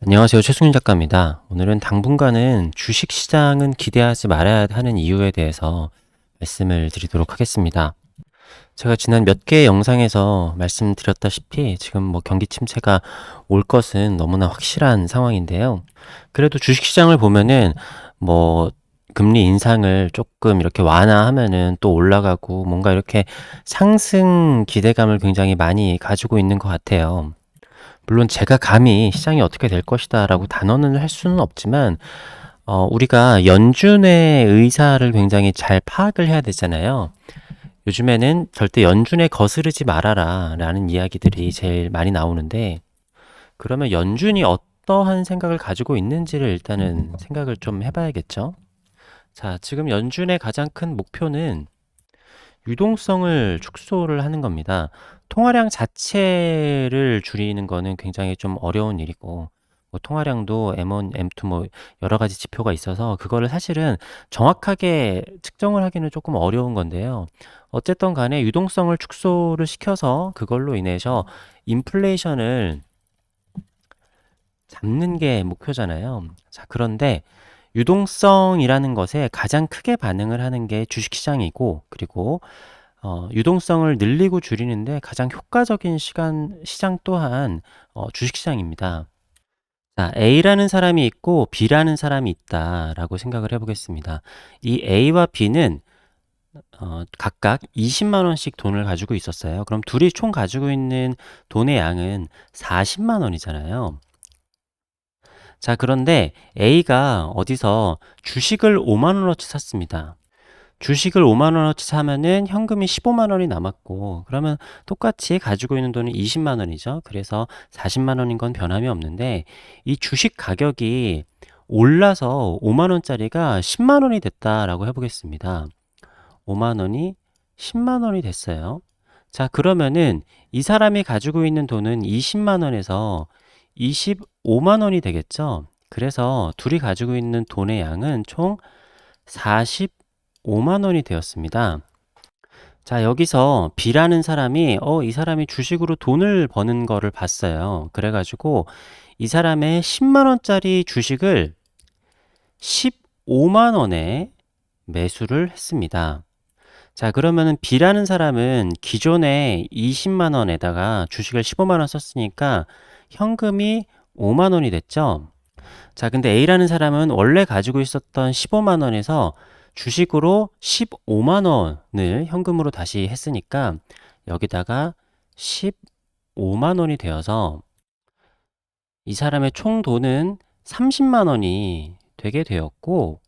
안녕하세요. 최승윤 작가입니다. 오늘은 당분간은 주식시장은 기대하지 말아야 하는 이유에 대해서 말씀을 드리도록 하겠습니다. 제가 지난 몇 개의 영상에서 말씀드렸다시피 지금 경기 침체가 올 것은 너무나 확실한 상황인데요. 그래도 주식시장을 보면은 뭐 금리 인상을 조금 이렇게 완화하면은 또 올라가고 뭔가 이렇게 상승 기대감을 굉장히 많이 가지고 있는 것 같아요. 물론 제가 감히 시장이 어떻게 될 것이다 라고 단언을 할 수는 없지만 우리가 연준의 의사를 굉장히 잘 파악을 해야 되잖아요. 요즘에는 절대 연준에 거스르지 말아라 라는 이야기들이 제일 많이 나오는데, 그러면 연준이 어떠한 생각을 가지고 있는지를 일단은 생각을 좀 해봐야겠죠. 자, 지금 연준의 가장 큰 목표는 유동성을 축소를 하는 겁니다. 통화량 자체를 줄이는 거는 굉장히 좀 어려운 일이고, 통화량도 M1, M2 여러 가지 지표가 있어서 그거를 사실은 정확하게 측정을 하기는 조금 어려운 건데요. 어쨌든 간에 유동성을 축소를 시켜서 그걸로 인해서 인플레이션을 잡는 게 목표잖아요. 자, 그런데 유동성이라는 것에 가장 크게 반응을 하는 게 주식시장이고, 그리고 유동성을 늘리고 줄이는데 가장 효과적인 시장 또한 주식시장입니다. 자, A라는 사람이 있고 B라는 사람이 있다라고 생각을 해보겠습니다. 이 A와 B는 각각 20만 원씩 돈을 가지고 있었어요. 그럼 둘이 총 가지고 있는 돈의 양은 40만 원이잖아요. 자, 그런데 A가 어디서 주식을 5만 원어치 샀습니다. 주식을 5만 원어치 사면은 현금이 15만 원이 남았고, 그러면 똑같이 가지고 있는 돈은 20만 원이죠. 그래서 40만 원인 건 변함이 없는데, 이 주식 가격이 올라서 5만 원짜리가 10만 원이 됐다라고 해보겠습니다. 5만 원이 10만 원이 됐어요. 자, 그러면은 이 사람이 가지고 있는 돈은 20만 원에서 25만 원이 되겠죠. 그래서 둘이 가지고 있는 돈의 양은 총 45만 원이 되었습니다. 자, 여기서 B라는 사람이 이 사람이 주식으로 돈을 버는 거를 봤어요. 그래가지고 이 사람의 10만 원짜리 주식을 15만 원에 매수를 했습니다. 자, 그러면은 B라는 사람은 기존에 20만 원에다가 주식을 15만 원 썼으니까 현금이 5만 원이 됐죠. 자, 근데 A라는 사람은 원래 가지고 있었던 15만 원에서 주식으로 15만 원을 현금으로 다시 했으니까 여기다가 15만 원이 되어서 이 사람의 총 돈은 30만 원이 되게 되었고,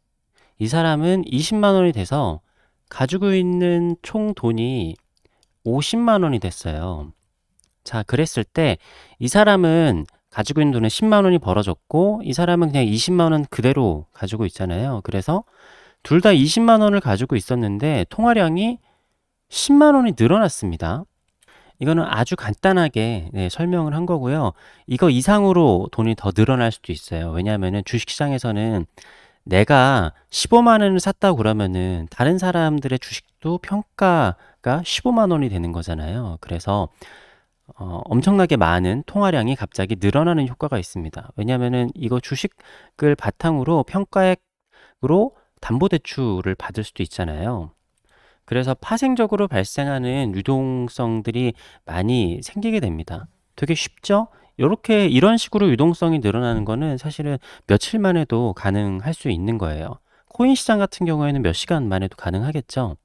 이 사람은 20만 원이 돼서 가지고 있는 총 돈이 50만 원이 됐어요. 자, 그랬을 때 이 사람은 가지고 있는 돈은 10만 원이 벌어졌고, 이 사람은 그냥 20만 원 그대로 가지고 있잖아요. 그래서 둘 다 20만 원을 가지고 있었는데 통화량이 10만 원이 늘어났습니다. 이거는 아주 간단하게 설명을 한 거고요. 이거 이상으로 돈이 더 늘어날 수도 있어요. 왜냐하면 주식시장에서는 내가 15만 원을 샀다고 그러면은 다른 사람들의 주식도 평가가 15만 원이 되는 거잖아요. 그래서 엄청나게 많은 통화량이 갑자기 늘어나는 효과가 있습니다. 왜냐하면은 이거 주식을 바탕으로 평가액으로 담보대출을 받을 수도 있잖아요. 그래서 파생적으로 발생하는 유동성들이 많이 생기게 됩니다. 되게 쉽죠? 이런 식으로 유동성이 늘어나는 거는 사실은 며칠 만에도 가능할 수 있는 거예요. 코인 시장 같은 경우에는 몇 시간 만에도 가능하겠죠.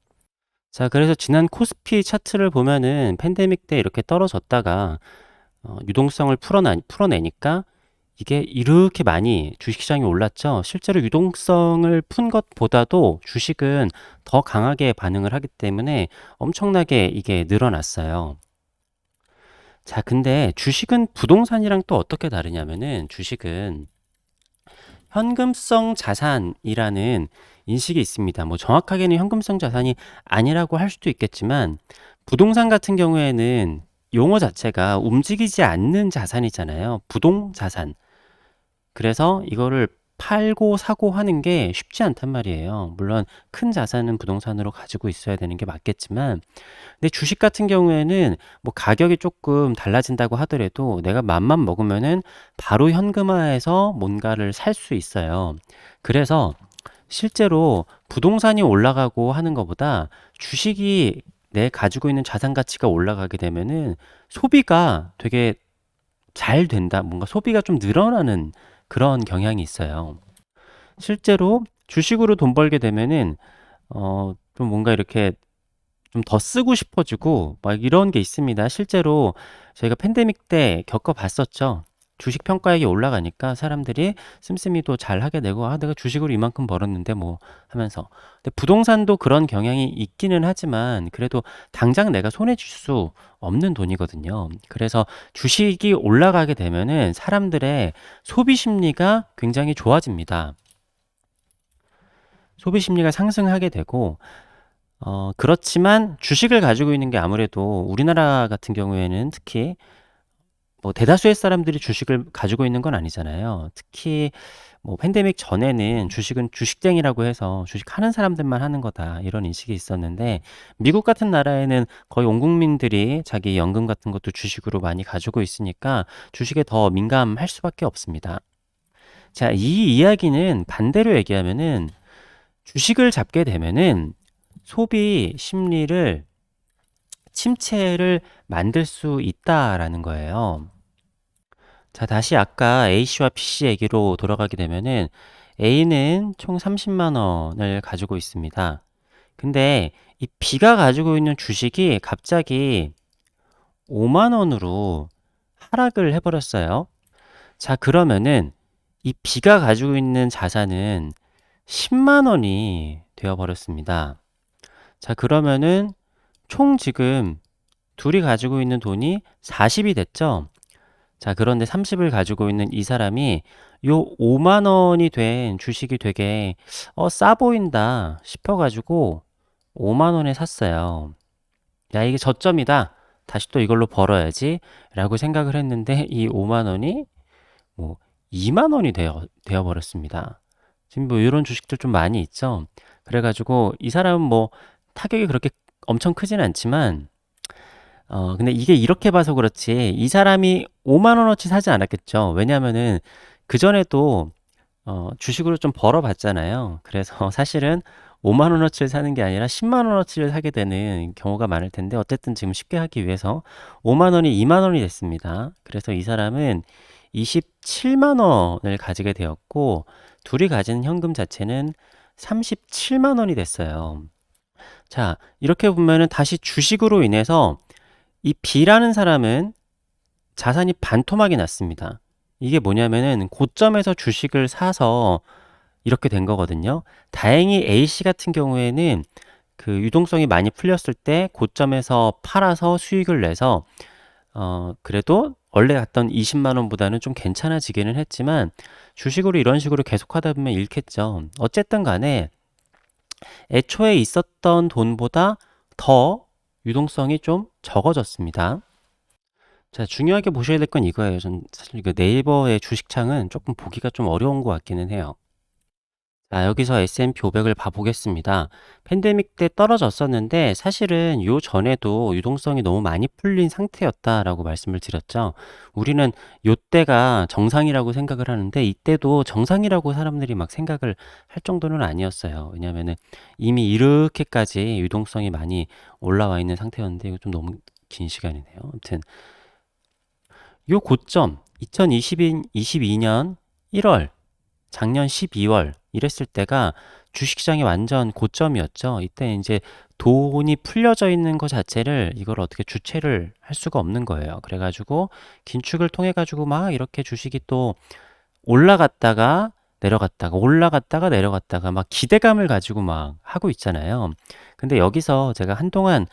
자, 그래서 지난 코스피 차트를 보면은 팬데믹 때 이렇게 떨어졌다가 유동성을 풀어내니까 이게 이렇게 많이 주식시장이 올랐죠. 실제로 유동성을 푼 것보다도 주식은 더 강하게 반응을 하기 때문에 엄청나게 이게 늘어났어요. 자, 근데 주식은 부동산이랑 또 어떻게 다르냐면은 주식은 현금성 자산이라는 인식이 있습니다. 뭐 정확하게는 현금성 자산이 아니라고 할 수도 있겠지만, 부동산 같은 경우에는 용어 자체가 움직이지 않는 자산이잖아요. 부동자산. 그래서 이거를 팔고 사고 하는 게 쉽지 않단 말이에요. 물론 큰 자산은 부동산으로 가지고 있어야 되는 게 맞겠지만, 근데 주식 같은 경우에는 뭐 가격이 조금 달라진다고 하더라도 내가 맘만 먹으면은 바로 현금화해서 뭔가를 살 수 있어요. 그래서 실제로 부동산이 올라가고 하는 것보다 주식이 내 가지고 있는 자산 가치가 올라가게 되면은 소비가 되게 잘 된다. 뭔가 소비가 좀 늘어나는 그런 경향이 있어요. 실제로 주식으로 돈 벌게 되면은 좀 뭔가 이렇게 좀 더 쓰고 싶어지고 막 이런 게 있습니다. 실제로 저희가 팬데믹 때 겪어봤었죠. 주식 평가액이 올라가니까 사람들이 씀씀이도 잘 하게 되고, 아, 내가 주식으로 이만큼 벌었는데 뭐 하면서. 근데 부동산도 그런 경향이 있기는 하지만 그래도 당장 내가 손에 쥘 수 없는 돈이거든요. 그래서 주식이 올라가게 되면은 사람들의 소비 심리가 굉장히 좋아집니다. 소비 심리가 상승하게 되고, 그렇지만 주식을 가지고 있는 게 아무래도 우리나라 같은 경우에는 특히 뭐 대다수의 사람들이 주식을 가지고 있는 건 아니잖아요. 특히 뭐 팬데믹 전에는 주식은 주식쟁이라고 해서 주식하는 사람들만 하는 거다 이런 인식이 있었는데, 미국 같은 나라에는 거의 온 국민들이 자기 연금 같은 것도 주식으로 많이 가지고 있으니까 주식에 더 민감할 수밖에 없습니다. 자, 이 이야기는 반대로 얘기하면은 주식을 잡게 되면은 소비 심리를 침체를 만들 수 있다라는 거예요. 자, 다시 아까 A씨와 B씨 얘기로 돌아가게 되면은 A는 총 30만 원을 가지고 있습니다. 근데 이 B가 가지고 있는 주식이 갑자기 5만 원으로 하락을 해버렸어요. 자, 그러면은 이 B가 가지고 있는 자산은 10만 원이 되어버렸습니다. 자, 그러면은 총 지금 둘이 가지고 있는 돈이 40이 됐죠? 자, 그런데 30을 가지고 있는 이 사람이 요 5만 원이 된 주식이 되게 싸 보인다 싶어가지고 5만 원에 샀어요. 야, 이게 저점이다. 다시 또 이걸로 벌어야지 라고 생각을 했는데 이 5만 원이 뭐 2만 원이 되어 버렸습니다. 지금 뭐 이런 주식들 좀 많이 있죠. 그래가지고 이 사람은 뭐 타격이 그렇게 엄청 크진 않지만, 근데 이게 이렇게 봐서 그렇지 이 사람이 5만 원어치 사지 않았겠죠. 왜냐면은 그전에도 주식으로 좀 벌어봤잖아요. 그래서 사실은 5만 원어치를 사는 게 아니라 10만 원어치를 사게 되는 경우가 많을 텐데, 어쨌든 지금 쉽게 하기 위해서 5만 원이 2만 원이 됐습니다. 그래서 이 사람은 27만 원을 가지게 되었고, 둘이 가진 현금 자체는 37만 원이 됐어요. 자, 이렇게 보면은 다시 주식으로 인해서 이 B라는 사람은 자산이 반토막이 났습니다. 이게 뭐냐면은 고점에서 주식을 사서 이렇게 된 거거든요. 다행히 A씨 같은 경우에는 그 유동성이 많이 풀렸을 때 고점에서 팔아서 수익을 내서 그래도 원래 갔던 20만 원보다는 좀 괜찮아지기는 했지만, 주식으로 이런 식으로 계속 하다 보면 잃겠죠. 어쨌든 간에 애초에 있었던 돈보다 더 유동성이 좀 적어졌습니다. 자, 중요하게 보셔야 될 건 이거예요. 전 사실 그 네이버의 주식창은 조금 보기가 좀 어려운 것 같기는 해요. 자, 여기서 S&P 500을 봐보겠습니다. 팬데믹 때 떨어졌었는데 사실은 요 전에도 유동성이 너무 많이 풀린 상태였다라고 말씀을 드렸죠. 우리는 요 때가 정상이라고 생각을 하는데 이때도 정상이라고 사람들이 막 생각을 할 정도는 아니었어요. 왜냐면은 이미 이렇게까지 유동성이 많이 올라와 있는 상태였는데 이거 좀 너무 긴 시간이네요. 아무튼 요 고점 2022년 1월, 작년 12월 이랬을 때가 주식시장이 완전 고점이었죠. 이때 이제 돈이 풀려져 있는 것 자체를 이걸 어떻게 주체를 할 수가 없는 거예요. 그래가지고 긴축을 통해 가지고 막 이렇게 주식이 또 올라갔다가 내려갔다가 올라갔다가 내려갔다가 막 기대감을 가지고 막 하고 있잖아요. 근데 여기서 제가 한동안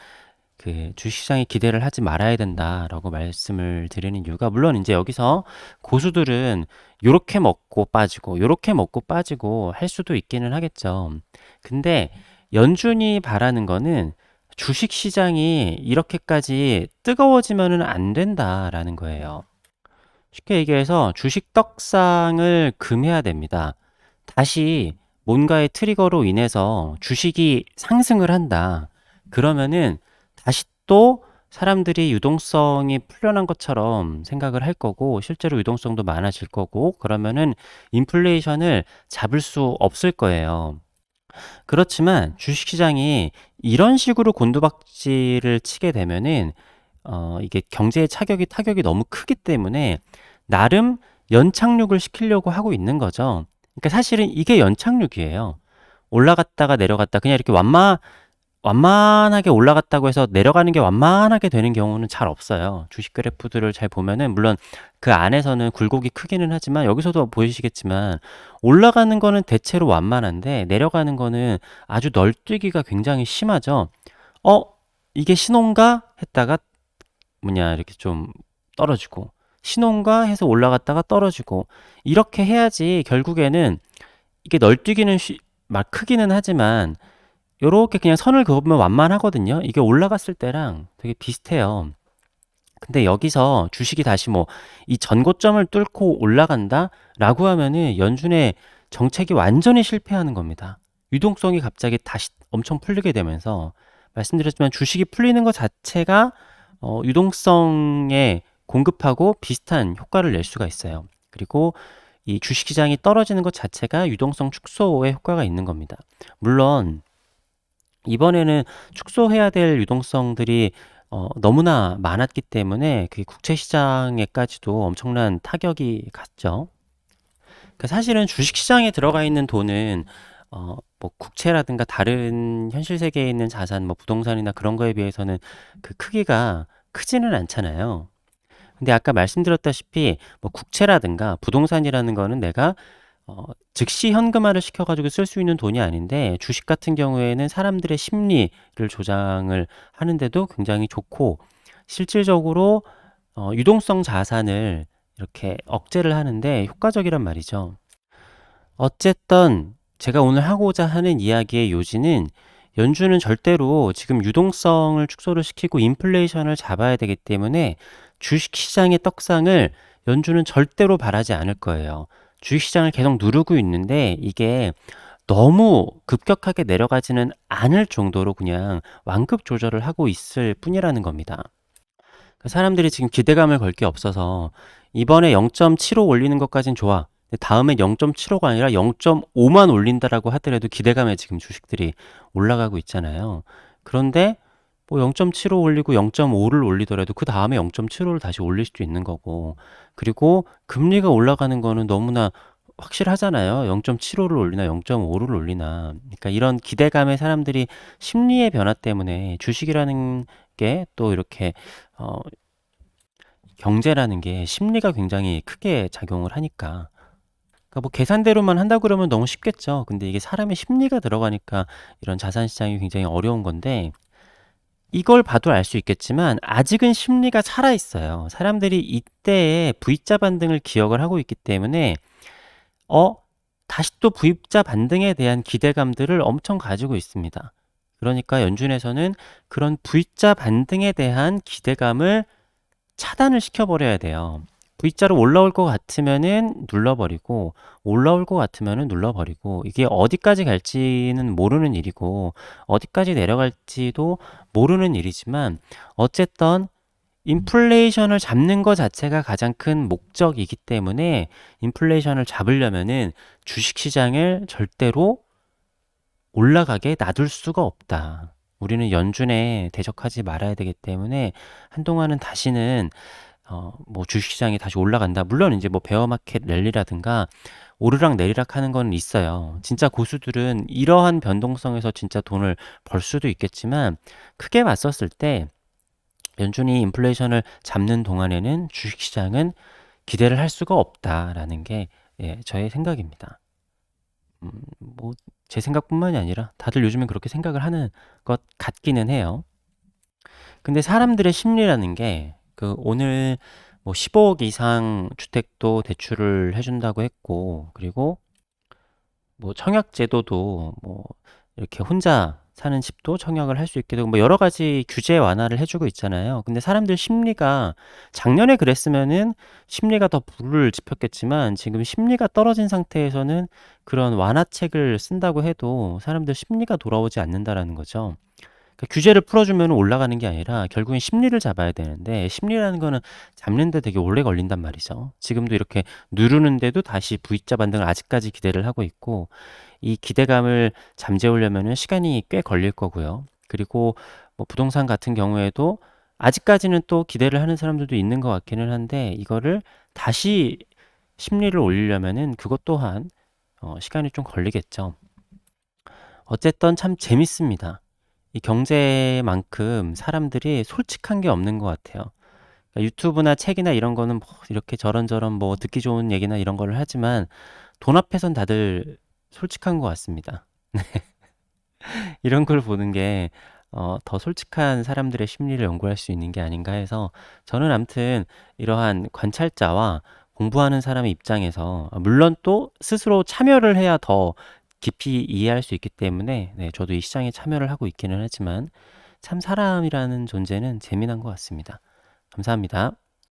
그 주식시장에 기대를 하지 말아야 된다라고 말씀을 드리는 이유가, 물론 이제 여기서 고수들은 요렇게 먹고 빠지고 요렇게 먹고 빠지고 할 수도 있기는 하겠죠. 근데 연준이 바라는 거는 주식시장이 이렇게까지 뜨거워지면은 안 된다라는 거예요. 쉽게 얘기해서 주식 떡상을 금해야 됩니다. 다시 뭔가의 트리거로 인해서 주식이 상승을 한다. 그러면은 다시 또 사람들이 유동성이 풀려난 것처럼 생각을 할 거고, 실제로 유동성도 많아질 거고, 그러면은 인플레이션을 잡을 수 없을 거예요. 그렇지만 주식시장이 이런 식으로 곤두박질을 치게 되면은 이게 경제의 타격이 너무 크기 때문에 나름 연착륙을 시키려고 하고 있는 거죠. 그러니까 사실은 이게 연착륙이에요. 올라갔다가 내려갔다 그냥 이렇게 완만하게 올라갔다고 해서 내려가는 게 완만하게 되는 경우는 잘 없어요. 주식 그래프들을 잘 보면은 물론 그 안에서는 굴곡이 크기는 하지만 여기서도 보이시겠지만 올라가는 거는 대체로 완만한데 내려가는 거는 아주 널뛰기가 굉장히 심하죠. 어, 이게 신호인가 했다가 이렇게 좀 떨어지고 신호인가 해서 올라갔다가 떨어지고 이렇게 해야지 결국에는 이게 널뛰기는 막 크기는 하지만 요렇게 그냥 선을 그으면 완만하거든요. 이게 올라갔을 때랑 되게 비슷해요. 근데 여기서 주식이 다시 뭐 이 전고점을 뚫고 올라간다? 라고 하면은 연준의 정책이 완전히 실패하는 겁니다. 유동성이 갑자기 다시 엄청 풀리게 되면서 말씀드렸지만 주식이 풀리는 것 자체가 유동성에 공급하고 비슷한 효과를 낼 수가 있어요. 그리고 이 주식시장이 떨어지는 것 자체가 유동성 축소에 효과가 있는 겁니다. 물론 이번에는 축소해야 될 유동성들이 너무나 많았기 때문에 그 국채 시장에까지도 엄청난 타격이 갔죠. 그 사실은 주식 시장에 들어가 있는 돈은 뭐 국채라든가 다른 현실 세계에 있는 자산, 뭐 부동산이나 그런 거에 비해서는 그 크기가 크지는 않잖아요. 근데 아까 말씀드렸다시피 뭐 국채라든가 부동산이라는 거는 내가 즉시 현금화를 시켜가지고 쓸 수 있는 돈이 아닌데 주식 같은 경우에는 사람들의 심리를 조장을 하는데도 굉장히 좋고 실질적으로 유동성 자산을 이렇게 억제를 하는데 효과적이란 말이죠. 어쨌든 제가 오늘 하고자 하는 이야기의 요지는 연준은 절대로 지금 유동성을 축소를 시키고 인플레이션을 잡아야 되기 때문에 주식시장의 떡상을 연준은 절대로 바라지 않을 거예요. 주식시장을 계속 누르고 있는데 이게 너무 급격하게 내려가지는 않을 정도로 그냥 완급 조절을 하고 있을 뿐이라는 겁니다. 사람들이 지금 기대감을 걸 게 없어서 이번에 0.75 올리는 것까진 좋아. 근데 다음엔 0.75가 아니라 0.5만 올린다라고 하더라도 기대감에 지금 주식들이 올라가고 있잖아요. 그런데 뭐 0.75 올리고 0.5를 올리더라도 그 다음에 0.75를 다시 올릴 수도 있는 거고 그리고 금리가 올라가는 거는 너무나 확실하잖아요. 0.75를 올리나 0.5를 올리나. 그러니까 이런 기대감에 사람들이 심리의 변화 때문에 주식이라는 게 또 이렇게 어, 경제라는 게 심리가 굉장히 크게 작용을 하니까. 그러니까 뭐 계산대로만 한다 그러면 너무 쉽겠죠. 근데 이게 사람의 심리가 들어가니까 이런 자산 시장이 굉장히 어려운 건데 이걸 봐도 알 수 있겠지만 아직은 심리가 살아 있어요. 사람들이 이때의 V자 반등을 기억을 하고 있기 때문에 어 다시 또 V자 반등에 대한 기대감들을 엄청 가지고 있습니다. 그러니까 연준에서는 그런 V자 반등에 대한 기대감을 차단을 시켜버려야 돼요. V자로 올라올 것 같으면은 눌러버리고 올라올 것 같으면은 눌러버리고 이게 어디까지 갈지는 모르는 일이고 어디까지 내려갈지도 모르는 일이지만 어쨌든 인플레이션을 잡는 것 자체가 가장 큰 목적이기 때문에 인플레이션을 잡으려면은 주식시장을 절대로 올라가게 놔둘 수가 없다. 우리는 연준에 대적하지 말아야 되기 때문에 한동안은 다시는 뭐 주식시장이 다시 올라간다. 물론 이제 뭐 베어마켓 랠리라든가 오르락 내리락 하는 건 있어요. 진짜 고수들은 이러한 변동성에서 진짜 돈을 벌 수도 있겠지만 크게 봤었을 때 연준이 인플레이션을 잡는 동안에는 주식시장은 기대를 할 수가 없다라는 게 저의 생각입니다. 뭐 제 생각뿐만이 아니라 다들 요즘엔 그렇게 생각을 하는 것 같기는 해요. 근데 사람들의 심리라는 게 그 오늘 뭐 15억 이상 주택도 대출을 해준다고 했고 그리고 뭐 청약 제도도 뭐 이렇게 혼자 사는 집도 청약을 할 수 있게 되고 뭐 여러 가지 규제 완화를 해 주고 있잖아요. 근데 사람들 심리가 작년에 그랬으면은 심리가 더 불을 지폈겠지만 지금 심리가 떨어진 상태에서는 그런 완화책을 쓴다고 해도 사람들 심리가 돌아오지 않는다라는 거죠. 그러니까 규제를 풀어주면 올라가는 게 아니라 결국엔 심리를 잡아야 되는데 심리라는 거는 잡는 데 되게 오래 걸린단 말이죠. 지금도 이렇게 누르는데도 다시 V자 반등을 아직까지 기대를 하고 있고 이 기대감을 잠재우려면은 시간이 꽤 걸릴 거고요. 그리고 뭐 부동산 같은 경우에도 아직까지는 또 기대를 하는 사람들도 있는 것 같기는 한데 이거를 다시 심리를 올리려면은 그것 또한 시간이 좀 걸리겠죠. 어쨌든 참 재밌습니다. 이 경제만큼 사람들이 솔직한 게 없는 것 같아요. 그러니까 유튜브나 책이나 이런 거는 뭐 이렇게 저런저런 뭐 듣기 좋은 얘기나 이런 걸 하지만 돈 앞에선 다들 솔직한 것 같습니다. 이런 걸 보는 게 더 솔직한 사람들의 심리를 연구할 수 있는 게 아닌가 해서 저는 암튼 이러한 관찰자와 공부하는 사람의 입장에서 물론 또 스스로 참여를 해야 더 깊이 이해할 수 있기 때문에 네, 저도 이 시장에 참여를 하고 있기는 하지만 참 사람이라는 존재는 재미난 것 같습니다. 감사합니다.